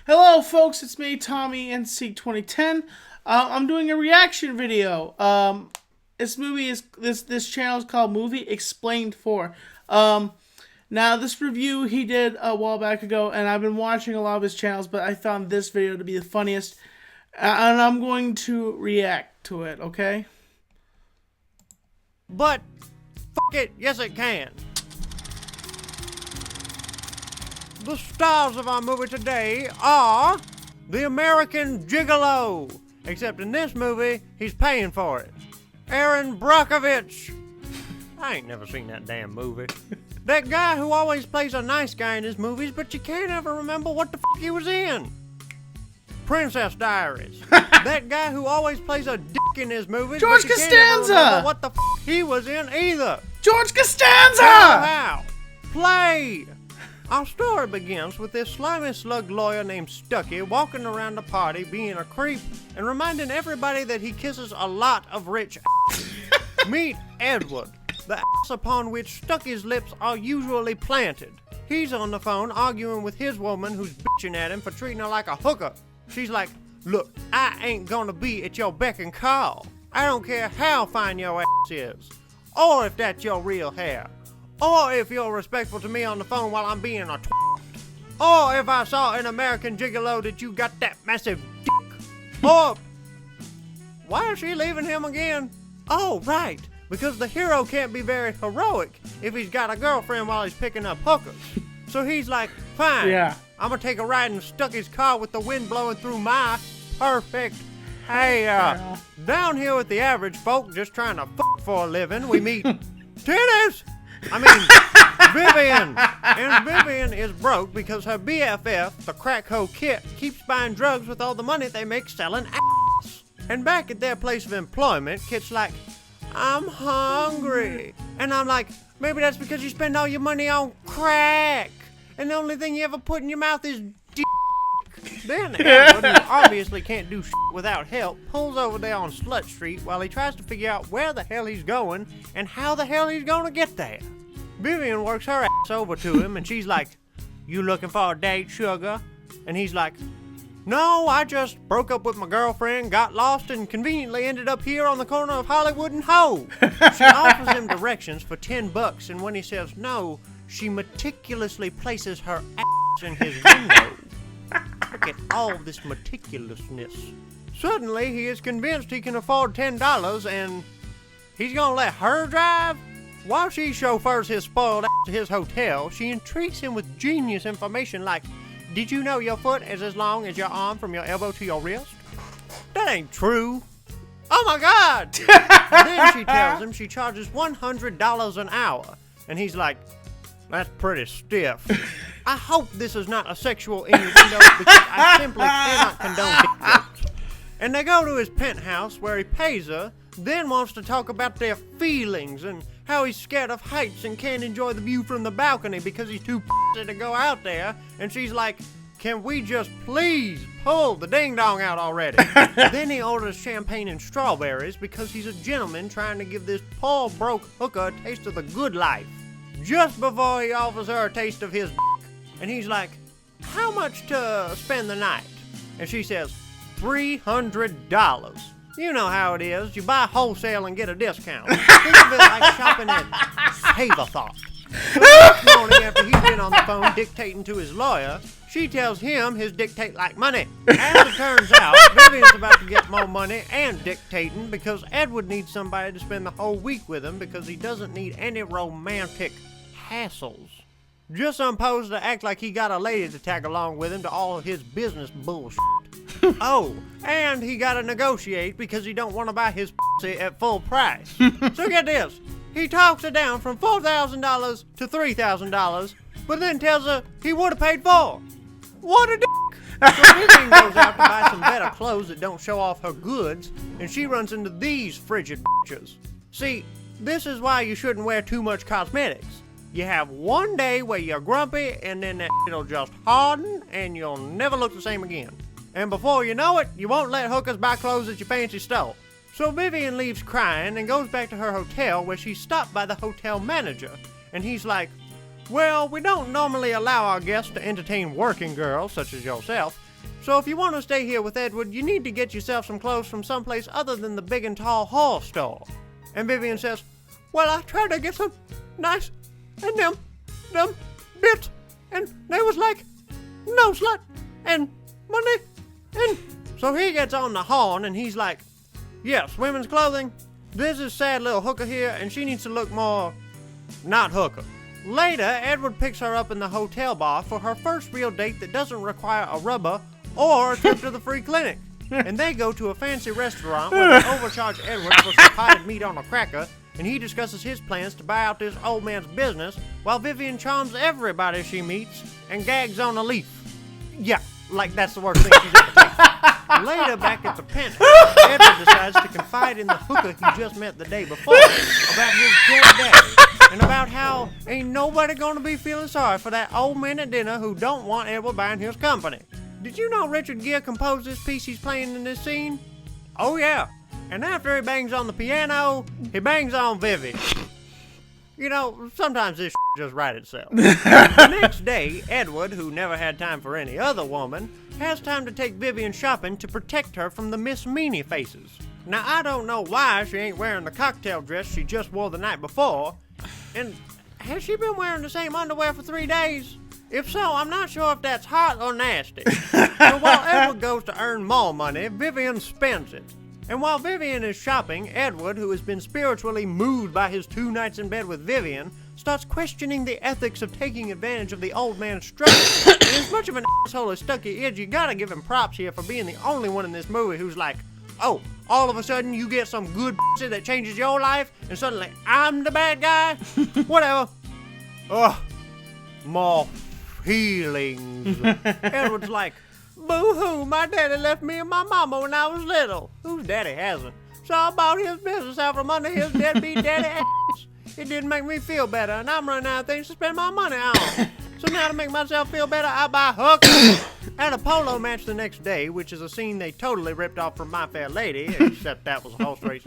Hello, folks. It's me, Tommy, NC2010. I'm doing a reaction video. This channel is called Movie Explained 4. Now this review he did a while back ago, and I've been watching a lot of his channels, but I found this video to be the funniest, and I'm going to react to it. Okay? But fuck it, yes it can. The stars of our movie today are the American Gigolo. Except in this movie, he's paying for it. Erin Brockovich. I ain't never seen that damn movie. That guy who always plays a nice guy in his movies, but you can't ever remember what the fuck he was in. Princess Diaries. That guy who always plays a dick in his movies, George but you can't ever Costanza. remember what the fuck he was in either. George Costanza! How? Play! Our story begins with this slimy slug lawyer named Stucky walking around the party being a creep and reminding everybody that he kisses a lot of rich ass. Meet Edward, the ass upon which Stucky's lips are usually planted. He's on the phone arguing with his woman who's bitching at him for treating her like a hooker. She's like, "Look, I ain't gonna be at your beck and call. I don't care how fine your ass is, or if that's your real hair, or if you're respectful to me on the phone while I'm being a twat, or if I saw an American Gigolo that you got that massive dick, or..." Why is she leaving him again? Oh, right, because the hero can't be very heroic if he's got a girlfriend while he's picking up hookers. So he's like, fine, Yeah. I'm gonna take a ride in Stucky's car with the wind blowing through my perfect hair. Yeah. Down here with the average folk just trying to fuck for a living, we meet titties! I mean, Vivian. And Vivian is broke because her BFF, the crack hoe Kit, keeps buying drugs with all the money they make selling ass. And back at their place of employment, Kit's like, "I'm hungry." And I'm like, "Maybe that's because you spend all your money on crack. And the only thing you ever put in your mouth is dick." Then Edward, who obviously can't do shit without help, pulls over there on Slut Street while he tries to figure out where the hell he's going and how the hell he's gonna get there. Vivian works her ass over to him and she's like, "You looking for a date, sugar?" And he's like, "No, I just broke up with my girlfriend, got lost, and conveniently ended up here on the corner of Hollywood and Hoe." She offers him directions for $10, and when he says no, she meticulously places her ass in his window. Look at all this meticulousness. Suddenly, he is convinced he can afford $10, and he's gonna let her drive? While she chauffeurs his spoiled ass to his hotel, she intrigues him with genius information like, "Did you know your foot is as long as your arm from your elbow to your wrist?" That ain't true. Oh my God! Then she tells him she charges $100 an hour, and he's like, "That's pretty stiff." I hope this is not a sexual innuendo because I simply cannot condone dick jokes. And they go to his penthouse where he pays her, then wants to talk about their feelings and how he's scared of heights and can't enjoy the view from the balcony because he's too pussy to go out there. And she's like, "Can we just please pull the ding-dong out already?" Then he orders champagne and strawberries because he's a gentleman trying to give this poor broke hooker a taste of the good life. Just before he offers her a taste of his dick. And he's like, "How much to spend the night?" And she says, $300. You know how it is. You buy wholesale and get a discount. Think of it like shopping at Save-A-Thought. So the next morning, after he's been on the phone dictating to his lawyer, she tells him his dictate like money. As it turns out, Vivian's about to get more money and dictating because Edward needs somebody to spend the whole week with him because he doesn't need any romantic hassles. Just some pose to act like he got a lady to tag along with him to all of his business bullshit. Oh, and he gotta negotiate because he don't want to buy his pussy at full price. So get this, he talks her down from $4,000 to $3,000, but then tells her he would have paid $4,000. What a dick! So Vivian goes out to buy some better clothes that don't show off her goods, and she runs into these frigid bitches. See, this is why you shouldn't wear too much cosmetics. You have one day where you're grumpy, and then that shit'll just harden, and you'll never look the same again. And before you know it, you won't let hookers buy clothes that you fancy stole. So Vivian leaves crying and goes back to her hotel where she's stopped by the hotel manager. And he's like, "Well, we don't normally allow our guests to entertain working girls such as yourself, So if you want to stay here with Edward, you need to get yourself some clothes from someplace other than the big and tall hall store. And Vivian says, well, I tried to get some nice and them bits, and they was like, no slut, and money, and so he gets on the horn and he's like, yes, women's clothing, this is sad little hooker here, and she needs to look more not hooker. Later, Edward picks her up in the hotel bar for her first real date that doesn't require a rubber or a trip to the free clinic. And they go to a fancy restaurant where they overcharge Edward for some potted meat on a cracker, and he discusses his plans to buy out this old man's business while Vivian charms everybody she meets and gags on a leaf. Yeah, like that's the worst thing she's ever tasted. Later, back at the penthouse, Edward decides to confide in the hooker he just met the day before about his dead daddy and about how ain't nobody gonna be feeling sorry for that old man at dinner who don't want Edward buying his company. Did you know Richard Gere composed this piece he's playing in this scene? Oh yeah, and after he bangs on the piano, he bangs on Vivian. You know, sometimes this just writes itself. The next day, Edward, who never had time for any other woman, has time to take Vivian shopping to protect her from the Miss Meanie faces. Now, I don't know why she ain't wearing the cocktail dress she just wore the night before, and has she been wearing the same underwear for 3 days? If so, I'm not sure if that's hot or nasty. So while Edward goes to earn more money, Vivian spends it. And while Vivian is shopping, Edward, who has been spiritually moved by his 2 nights in bed with Vivian, starts questioning the ethics of taking advantage of the old man's struggle. And as much of an asshole as Stucky is, you gotta give him props here for being the only one in this movie who's like, oh, all of a sudden you get some good pussy that changes your life, and suddenly I'm the bad guy? Whatever. Ugh. More feelings. Edward's like, boo-hoo, my daddy left me and my mama when I was little. Whose daddy hasn't? So I bought his business out from under his deadbeat daddy ass. It didn't make me feel better, and I'm running out of things to spend my money on. So now to make myself feel better, I buy hookers. At a polo match the next day, which is a scene they totally ripped off from My Fair Lady, except that was a horse race.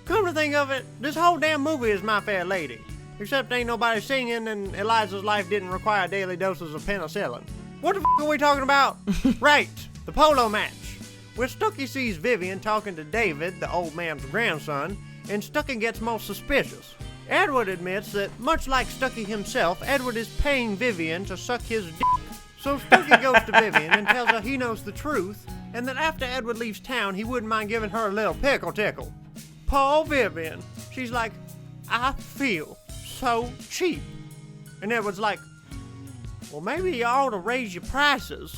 Come to think of it, this whole damn movie is My Fair Lady. Except ain't nobody singing, and Eliza's life didn't require daily doses of penicillin. What the f*** are we talking about? Right, the polo match, where Stucky sees Vivian talking to David, the old man's grandson, and Stucky gets more suspicious. Edward admits that, much like Stucky himself, Edward is paying Vivian to suck his dick. So Stucky goes to Vivian and tells her he knows the truth, and that after Edward leaves town, he wouldn't mind giving her a little pickle tickle. Poor Vivian. She's like, I feel so cheap. And Edward's like, well, maybe you ought to raise your prices.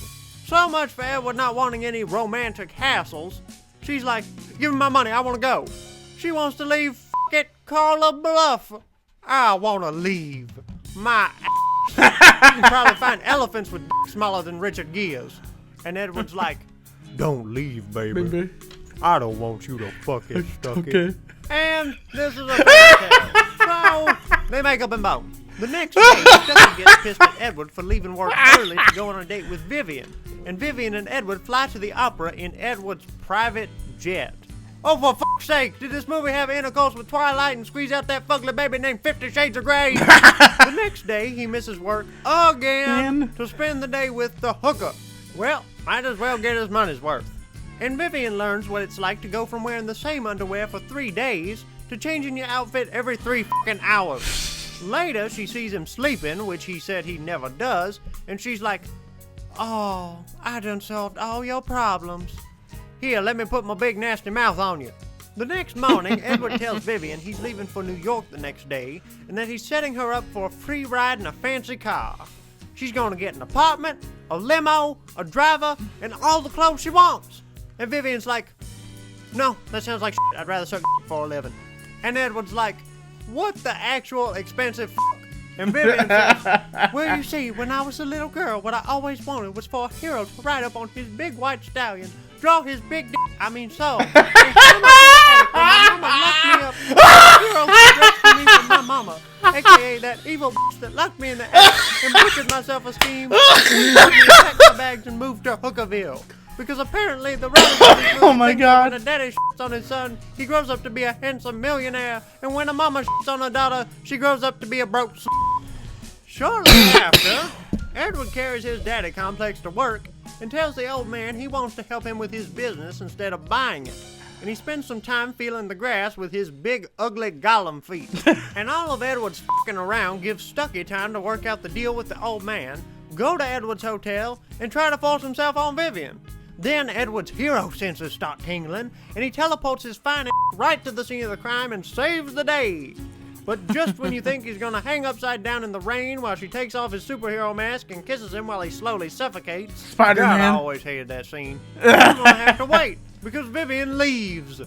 So much for Edward not wanting any romantic hassles. She's like, give me my money, I want to go. She wants to leave. F*** it, call a bluff. I want to leave my ass. You can probably find elephants with dicks smaller than Richard Gere's. And Edward's like, don't leave, baby. I don't want you to fuck it, Stucky. Okay. And this is a fairy tale. So, they make up and bone. The next day, Stucky gets pissed at Edward for leaving work early to go on a date with Vivian. And Vivian and Edward fly to the opera in Edward's private jet. Oh, for fuck's sake, did this movie have intercourse with Twilight and squeeze out that fugly baby named 50 Shades of Grey? The next day, he misses work again to spend the day with the hooker. Well, might as well get his money's worth. And Vivian learns what it's like to go from wearing the same underwear for 3 days to changing your outfit every 3 fucking hours. Later, she sees him sleeping, which he said he never does, and she's like, oh, I done solved all your problems. Here, let me put my big nasty mouth on you. The next morning, Edward tells Vivian he's leaving for New York the next day, and that he's setting her up for a free ride in a fancy car. She's gonna get an apartment, a limo, a driver, and all the clothes she wants. And Vivian's like, no, that sounds like shit. I'd rather suck for a living. And Edward's like, what the actual expensive f***? And Vivian says, well, you see, when I was a little girl, what I always wanted was for a hero to ride up on his big white stallion, draw his big soul, and come up to the attic when my mama locked me up, a hero to rescue me from my mama, a.k.a. that evil bitch that locked me in the attic and butchered my self-esteem, and told me to pack my bags and move to Hookerville. Because apparently the relative oh my God. When a daddy shits on his son, he grows up to be a handsome millionaire, and when a mama shits on her daughter, she grows up to be a broke Shortly after, Edward carries his daddy complex to work, and tells the old man he wants to help him with his business instead of buying it. And he spends some time feeling the grass with his big, ugly Gollum feet. And all of Edward's f***ing around gives Stucky time to work out the deal with the old man, go to Edward's hotel, and try to force himself on Vivian. Then Edward's hero senses start tingling, and he teleports his fine ass right to the scene of the crime and saves the day. But just when you think he's gonna hang upside down in the rain while she takes off his superhero mask and kisses him while he slowly suffocates, Spider-Man. God, I always hated that scene. You're gonna have to wait, because Vivian leaves.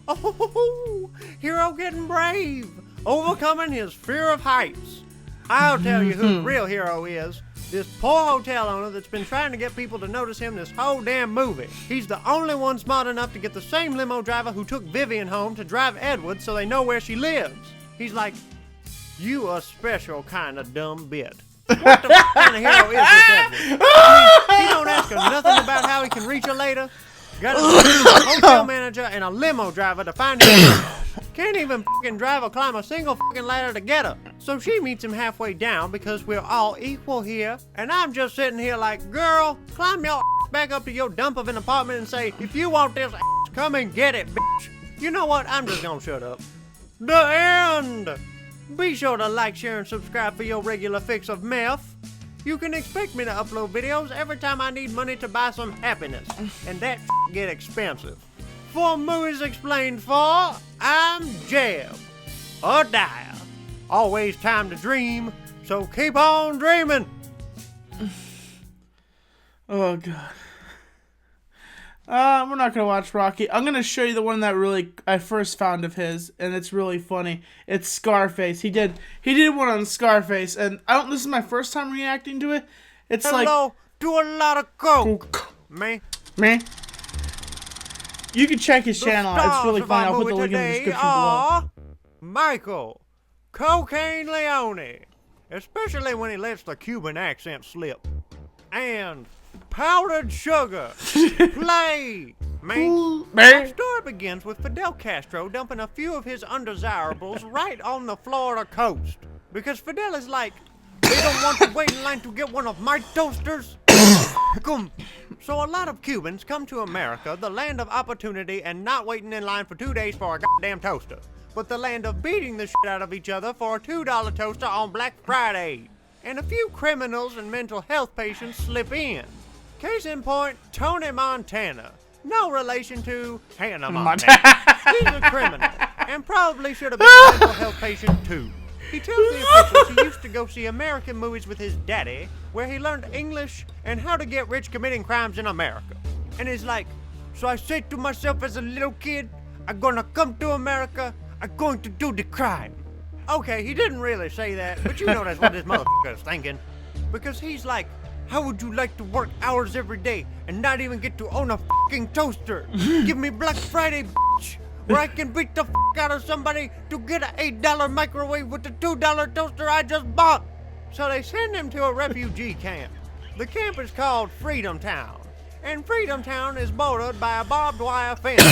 Oh, hero getting brave, overcoming his fear of heights. I'll tell you who the real hero is. This poor hotel owner that's been trying to get people to notice him this whole damn movie. He's the only one smart enough to get the same limo driver who took Vivian home to drive Edward so they know where she lives. He's like, you a special kind of dumb bit. What the kind of hero is this Edward? I mean, he don't ask her nothing about how he can reach her later. Got a hotel manager and a limo driver to find him. Can't even fucking drive or climb a single fucking ladder to get her. So she meets him halfway down because we're all equal here. And I'm just sitting here like, girl, climb your ass back up to your dump of an apartment and say, if you want this ass, come and get it, bitch. You know what? I'm just gonna shut up. The end! Be sure to like, share, and subscribe for your regular fix of meth. You can expect me to upload videos every time I need money to buy some happiness. And that get expensive. For Movies Explained For, I'm Jeb. Or Dyer. Always time to dream, so keep on dreaming. Oh, God. We're not going to watch Rocky. I'm going to show you the one that really I first found of his, and it's really funny. It's Scarface. He did one on Scarface, and this is my first time reacting to it. It's Hello to a lot of coke. Man. You can check his channel. It's really funny. I'll put the link in the description below. Michael Cocaine Leone, especially when he lets the Cuban accent slip, and Powdered Sugar. Play, man. The story begins with Fidel Castro dumping a few of his undesirables right on the Florida coast. Because Fidel is like, they don't want to wait in line to get one of my toasters. So a lot of Cubans come to America, the land of opportunity, and not waiting in line for 2 days for a goddamn toaster, but the land of beating the shit out of each other for a $2 toaster on Black Friday. And a few criminals and mental health patients slip in. Case in point, Tony Montana. No relation to Hannah Montana. He's a criminal, and probably should have been a mental health patient too. He tells the officials he used to go see American movies with his daddy, where he learned English and how to get rich committing crimes in America. And he's like, so I said to myself as a little kid, I'm gonna come to America, I'm going to do the crime. Okay, he didn't really say that, but you know that's what this motherfucker is thinking. Because he's like, how would you like to work hours every day and not even get to own a fucking toaster? Give me Black Friday, bitch, where I can beat the fuck out of somebody to get an $8 microwave with the $2 toaster I just bought. So they send him to a refugee camp. The camp is called Freedom Town, and Freedom Town is bordered by a barbed wire fence.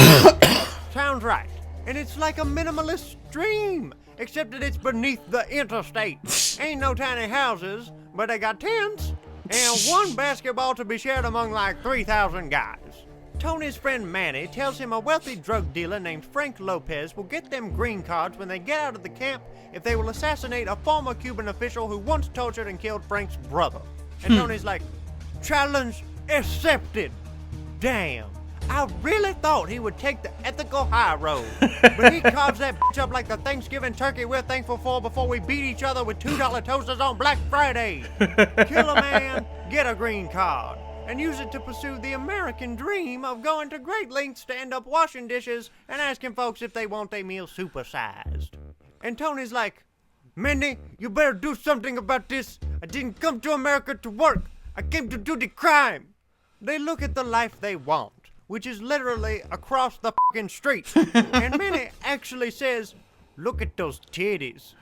Sounds right. And it's like a minimalist dream, except that it's beneath the interstate. Ain't no tiny houses, but they got tents, and one basketball to be shared among like 3,000 guys. Tony's friend Manny tells him a wealthy drug dealer named Frank Lopez will get them green cards when they get out of the camp if they will assassinate a former Cuban official who once tortured and killed Frank's brother. And Tony's like, challenge accepted. Damn, I really thought he would take the ethical high road, but he carves that bitch up like the Thanksgiving turkey we're thankful for before we beat each other with $2 toasters on Black Friday. Kill a man, get a green card, and use it to pursue the American dream of going to great lengths to end up washing dishes and asking folks if they want their meal supersized. And Tony's like, Mindy, you better do something about this. I didn't come to America to work. I came to do the crime. They look at the life they want, which is literally across the fucking street. And Minnie actually says, look at those titties.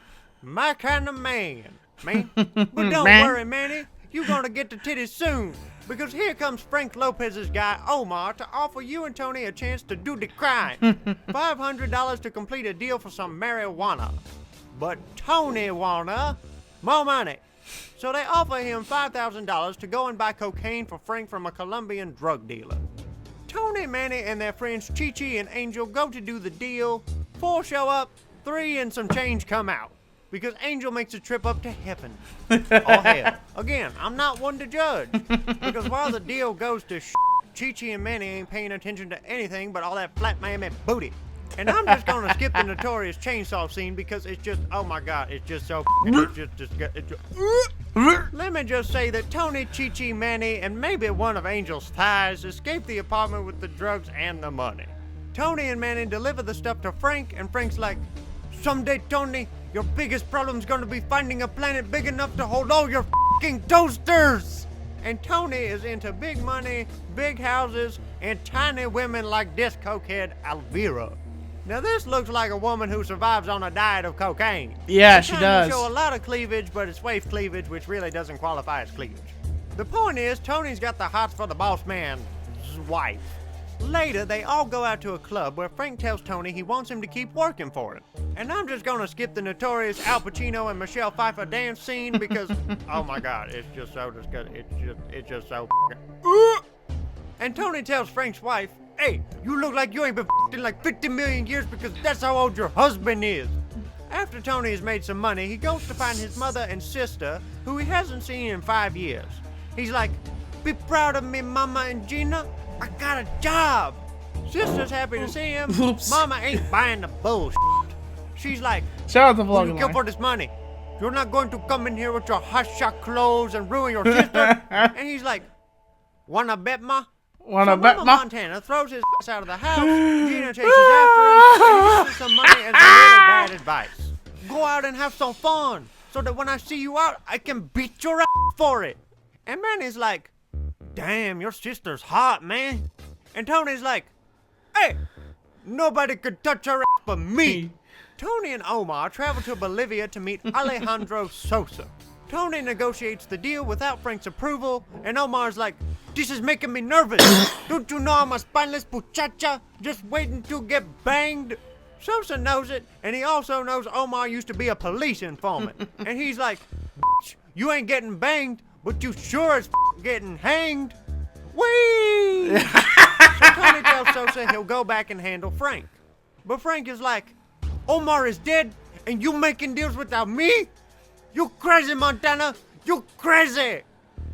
My kind of man. But don't worry, Manny. You're gonna get the titties soon. Because here comes Frank Lopez's guy, Omar, to offer you and Tony a chance to do the crime. $500 to complete a deal for some marijuana. But Tony wanna more money. So they offer him $5,000 to go and buy cocaine for Frank from a Colombian drug dealer. Tony, Manny, and their friends Chi-Chi and Angel go to do the deal. 4 show up, 3 and some change come out. Because Angel makes a trip up to heaven. Or hell. Again, I'm not one to judge. Because while the deal goes to Chi-Chi and Manny ain't paying attention to anything but all that flat mammy booty. And I'm just gonna skip the notorious chainsaw scene because it's just, oh my god, it's just so Let me just say that Tony, Chi-Chi, Manny, and maybe one of Angel's thighs escape the apartment with the drugs and the money. Tony and Manny deliver the stuff to Frank, and Frank's like, someday, Tony, your biggest problem's gonna be finding a planet big enough to hold all your fucking toasters! And Tony is into big money, big houses, and tiny women like this cokehead Elvira. Now this looks like a woman who survives on a diet of cocaine. Yeah, she does. Show a lot of cleavage, but it's waif cleavage, which really doesn't qualify as cleavage. The point is, Tony's got the hots for the boss man's wife. Later, they all go out to a club where Frank tells Tony he wants him to keep working for him. And I'm just gonna skip the notorious Al Pacino and Michelle Pfeiffer dance scene because, oh my god, it's just so disgusting. It's just so And Tony tells Frank's wife, hey, you look like you ain't been in like 50 million years because that's how old your husband is. After Tony has made some money, he goes to find his mother and sister, who he hasn't seen in 5 years. He's like, be proud of me, Mama and Gina. I got a job. Sister's happy to see him. Oops. Mama ain't buying the bullshit. She's like, Shout out the what do vlog. you get for this money? You're not going to come in here with your hot shot clothes and ruin your sister? And he's like, wanna bet, Ma? Wanna So bet, Mama Ma? Montana throws his ass out of the house. Gina chases after him and uses some money as some really bad advice. Go out and have some fun so that when I see you out, I can beat your ass for it. And Manny's like, damn, your sister's hot, man. And Tony's like, hey, nobody could touch her ass but me. Tony and Omar travel to Bolivia to meet Alejandro Sosa. Tony negotiates the deal without Frank's approval, and Omar's like, this is making me nervous. Don't you know I'm a spineless muchacha just waiting to get banged? Sosa knows it, and he also knows Omar used to be a police informant. And he's like, you ain't getting banged, but you sure is getting hanged. Whee! So Tony tells Sosa he'll go back and handle Frank. But Frank is like, Omar is dead, and you making deals without me? You crazy, Montana! You crazy!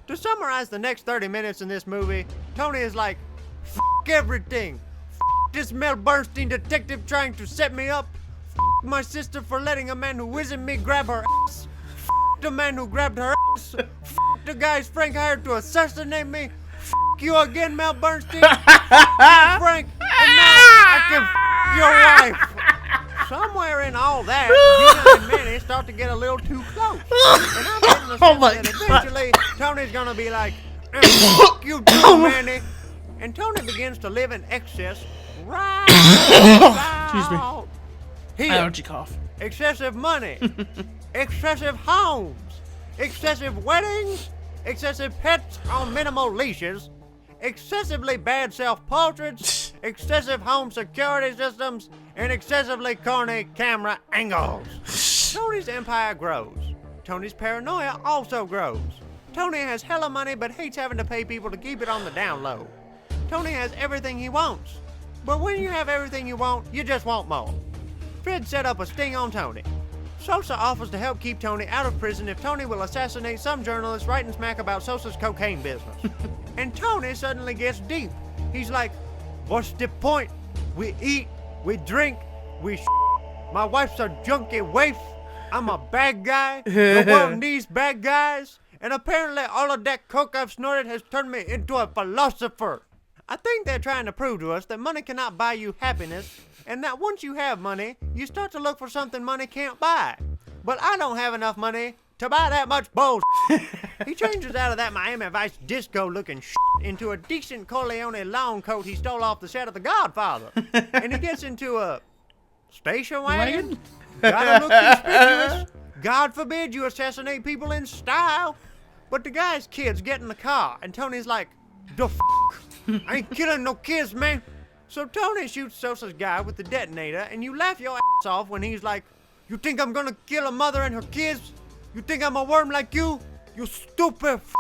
To summarize the next 30 minutes in this movie, Tony is like, F everything. F this Mel Bernstein detective trying to set me up. F my sister for letting a man who isn't me grab her ass. F the man who grabbed her ass. F the guys Frank hired to assassinate me. F you again, Mel Bernstein. Frank, and now I can f your wife. Somewhere in all that, Gina and Manny start to get a little too close. And I'm getting the sense that eventually Tony's gonna be like, fuck you too, Manny. And Tony begins to live in excess right Excuse me. about here. Allergy cough. Excessive money, excessive homes, excessive weddings, excessive pets on minimal leashes, excessively bad self-portraits, excessive home security systems, and excessively corny camera angles. Tony's empire grows. Tony's paranoia also grows. Tony has hella money but hates having to pay people to keep it on the down low. Tony has everything he wants. But when you have everything you want, you just want more. Fred set up a sting on Tony. Sosa offers to help keep Tony out of prison if Tony will assassinate some journalist writing smack about Sosa's cocaine business. And Tony suddenly gets deep. He's like, what's the point? We eat, we drink, we My wife's a junkie waif. I'm a bad guy. The world needs bad guys. And apparently all of that coke I've snorted has turned me into a philosopher. I think they're trying to prove to us that money cannot buy you happiness, and that once you have money, you start to look for something money can't buy. But I don't have enough money to buy that much bullshit. He changes out of that Miami Vice disco looking shit into a decent Corleone long coat he stole off the set of The Godfather. And he gets into a station wagon. Gotta look conspicuous. God forbid you assassinate people in style. But the guy's kids get in the car, and Tony's like, the f***? I ain't killing no kids, man. So Tony shoots Sosa's guy with the detonator, and you laugh your ass off when he's like, you think I'm gonna kill a mother and her kids? You think I'm a worm like you? You stupid f***.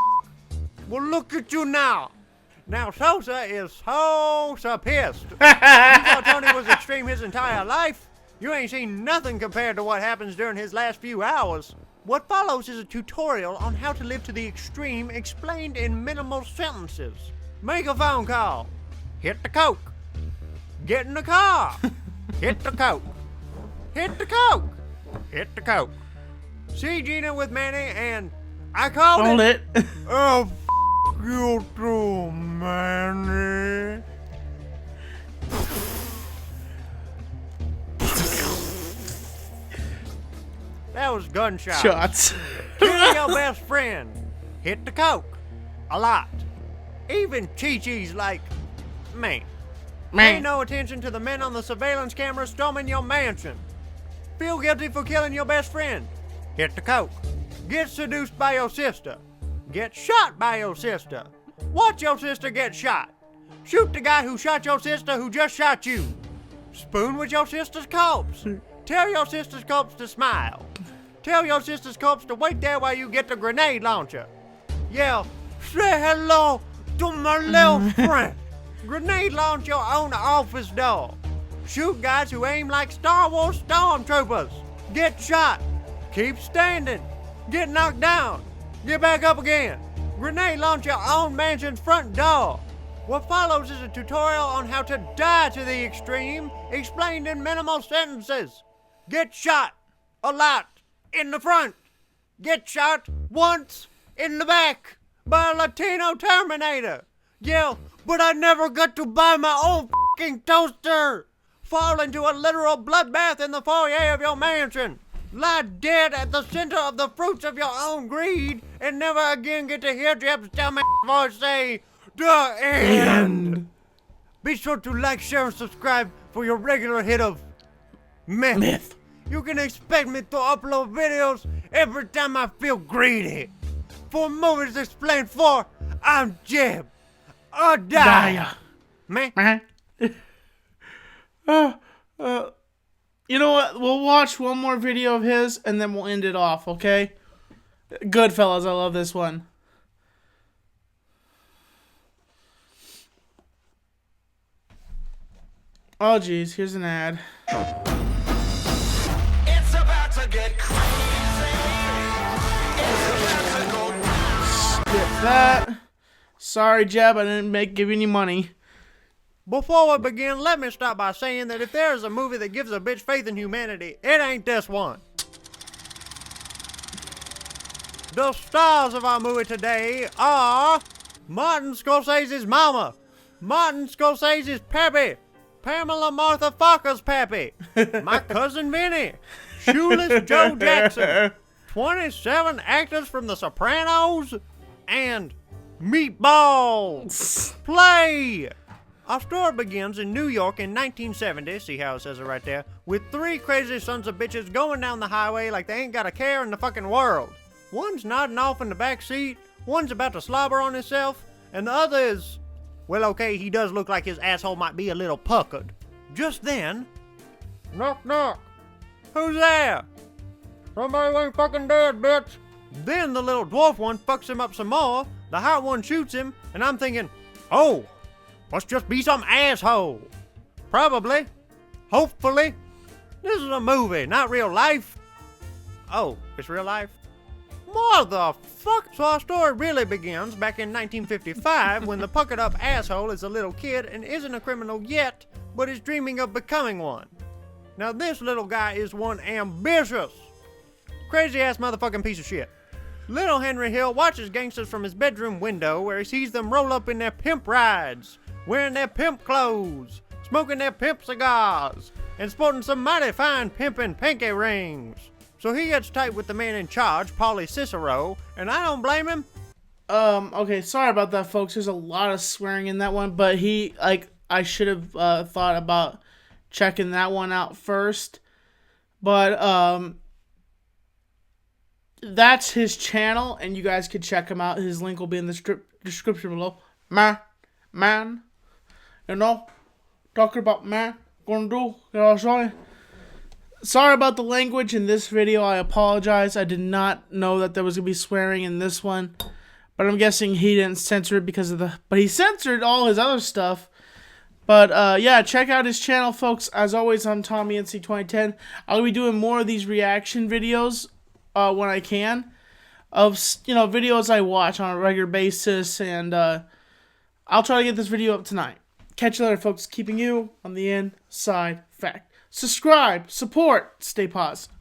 Well, look at you now. Now, Sosa is so pissed. You thought Tony was extreme his entire life? You ain't seen nothing compared to what happens during his last few hours. What follows is a tutorial on how to live to the extreme explained in minimal sentences. Make a phone call. Hit the coke. Get in the car. Hit the coke. Hit the coke. Hit the coke. See Gina with Manny and I called it. Oh, f*** you too, Manny. That was gunshots. Shots. Kill your best friend. Hit the coke. A lot. Even Chi-Chi's like, man. Pay no attention to the men on the surveillance camera storming your mansion. Feel guilty for killing your best friend. Hit the coke. Get seduced by your sister. Get shot by your sister. Watch your sister get shot. Shoot the guy who shot your sister who just shot you. Spoon with your sister's corpse. Tell your sister's corpse to smile. Tell your sister's corpse to wait there while you get the grenade launcher. Yell, say hello to my little friend. Grenade launch your own office door. Shoot guys who aim like Star Wars stormtroopers. Get shot. Keep standing. Get knocked down. Get back up again. Grenade launch your own mansion's front door. What follows is a tutorial on how to die to the extreme, explained in minimal sentences. Get shot a lot in the front. Get shot once in the back by a Latino Terminator. Yell, but I never got to buy my own f***ing toaster. Fall into a literal bloodbath in the foyer of your mansion. Lie dead at the center of the fruits of your own greed and never again get to hear Jeb's dumbass voice say, the end. Be sure to like, share, and subscribe for your regular hit of myth. You can expect me to upload videos every time I feel greedy. For Movies Explained 4, I'm Jeb. Or die. Man. You know what? We'll watch one more video of his and then we'll end it off, okay? Goodfellas, I love this one. Oh, geez, here's an ad. It's about to get crazy. It's about to go down. Skip that. Sorry, Jeb, I didn't give you any money. Before we begin, let me start by saying that if there is a movie that gives a bitch faith in humanity, it ain't this one. The stars of our movie today are Martin Scorsese's mama, Martin Scorsese's pappy, Pamela Martha Falker's pappy, my cousin Vinny, Shoeless Joe Jackson, 27 actors from The Sopranos, and Meatballs. Play! Our story begins in New York in 1970, see how it says it right there, with three crazy sons of bitches going down the highway like they ain't got a care in the fucking world. One's nodding off in the back seat, one's about to slobber on himself, and the other is, well, okay, he does look like his asshole might be a little puckered. Just then, knock knock, who's there? Somebody ain't fucking dead, bitch. Then the little dwarf one fucks him up some more, the hot one shoots him, and I'm thinking, oh, must just be some asshole. Probably. Hopefully. This is a movie, not real life. Oh, it's real life? Motherfucker. So our story really begins back in 1955 when the puckered up asshole is a little kid and isn't a criminal yet, but is dreaming of becoming one. Now this little guy is one ambitious, crazy ass motherfucking piece of shit. Little Henry Hill watches gangsters from his bedroom window where he sees them roll up in their pimp rides, wearing their pimp clothes, smoking their pimp cigars, and sporting some mighty fine pimpin' pinky rings. So he gets tight with the man in charge, Paulie Cicero, and I don't blame him. Okay, sorry about that, folks. There's a lot of swearing in that one, but I should have thought about checking that one out first. But, that's his channel, and you guys could check him out. His link will be in the description below. Man, you know, talking about man, gonna do, you know what I'm saying? Sorry about the language in this video. I apologize. I did not know that there was going to be swearing in this one. But I'm guessing he didn't censor it because of the... But he censored all his other stuff. But, yeah, check out his channel, folks. As always, I'm Tommy NC2010. I'll be doing more of these reaction videos when I can. Of, videos I watch on a regular basis. And I'll try to get this video up tonight. Catch you later, folks. Keeping you on the inside fact. Subscribe, support, stay positive.